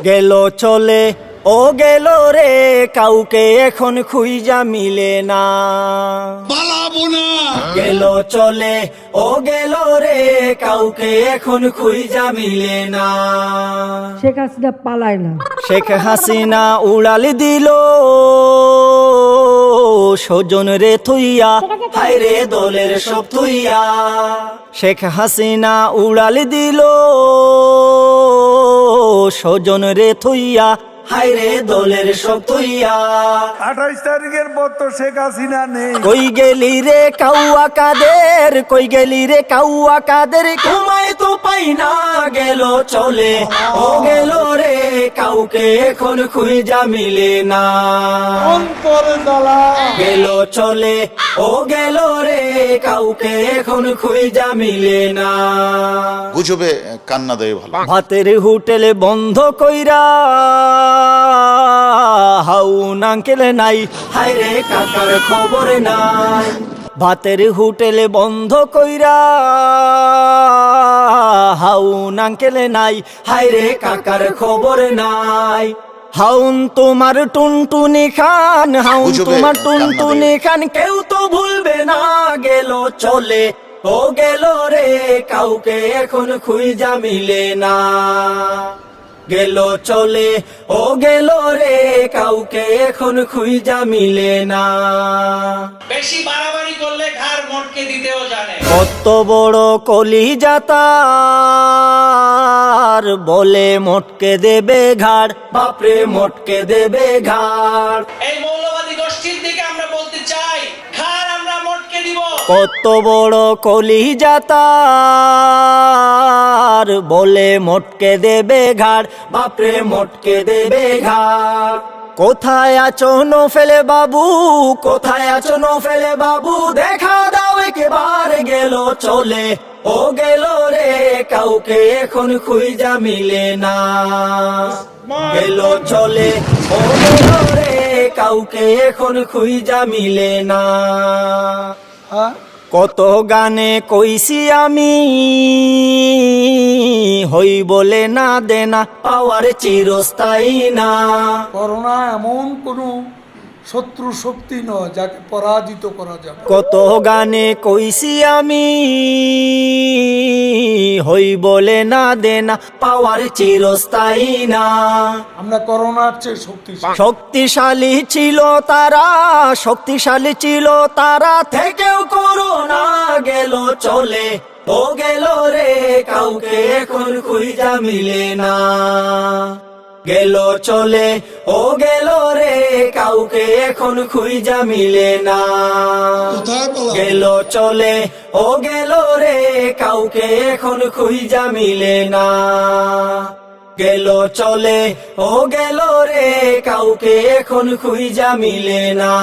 গেল চলে ও গেল রে, কাউকে এখন খুঁজা মিলে না। পালাবো না। গেল চলে ও গেল রে, কাউকে এখন খুঁজা মিলে না। শেখ হাসিনা পালায় না। শেখ হাসিনা উড়াল দিল স্বজন রে থুইয়া, হায় রে দলের সব থুইয়া। শেখ হাসিনা উড়াল দিল স্বজন রে থুইয়া, হায় রে দলের সব থুইয়া। 28 তারিখের পর তো শেখ হাসিনা নেই। কই গেলি রে কাউয়া কাদের, কই গেলি রে কাউয়া কাদের, ঘুমাই তো পাই না। গেল চলে ও গেল রে, কাউকে এখন খুঁজা মিলে না। অন্তর জ্বালা। গেল চলে ও গেল রে, কাউকে এখন খুঁজা মিলে না। গুজবে কান্না দেয় ভালো। ভাতের হোটেলে বন্ধ কইরা হাউন আঙ্কেল নাই, হায় রে কাকার খবর নাই। ভাতের হোটেলে বন্ধ কইরা হাউন আঙ্কেল নাই, হায় রে কাকার খবর নাই। হাউন তোমার টুনটুনি খান, হাউন তোমার টুনটুনি খান, কেউ তো ভুলবে না। গেল চলে ও গেল রে, কাউকে এখন খুঁজা মিলে না। গেল চলে ও গেল রে, কাউকে এখন খুঁজা মিলে না। বেশি বাড়াবাড়ি করলে ঘাড় মটকে দিতেও জানে। কত বড় কলিজা তার, বলে মটকে দেবে ঘাড়, বাপরে মটকে দেবে ঘাড়। এই মৌলবাদী গোষ্ঠীর দিকে আমরা বলতে চাই, ঘাড় আমরা মটকে দিব। কত বড় কলিজা তার, বলে মটকে দেবে ঘাড়, বাপরে মটকে দেবে ঘাড়। কোথায় আছো নফেলে বাবু, কোথায় আছো নফেলে বাবু, দেখা দাও একবার। গেল চলে ও গেল রে, কাউকে এখন খুঁজা মিলে না। গেল চলে ও গেল রে, কাউকে এখন খুঁজা মিলে না। কত গানে কইছি আমি, হই বলে না দেনা, পাওয়ার চিরস্থায়ী না। করোনা এমন কোনো শত্রু শক্তি নয় যাকে পরাজিত করা যাবে। কত গানে কইছি আমি, হই বলে না দেনা, পাওয়ার চিরস্থায়ী না। আমরা করোনার চেয়ে শক্তিশালী। শক্তিশালী ছিল তারা, শক্তিশালী ছিল তারা, থেকেও করোনা। গেল চলে ও গেল রে, কাউকে এখন খুঁজা মিলে না। গেল চলে ও গেল রে, কাউকে এখন খুঁজা মিলে না। গেল চলে ও গেল রে, কাউকে এখন খুঁজা মিলে না। গেল চলে ও গেল রে, কাউকে এখন খুঁজা মিলে না।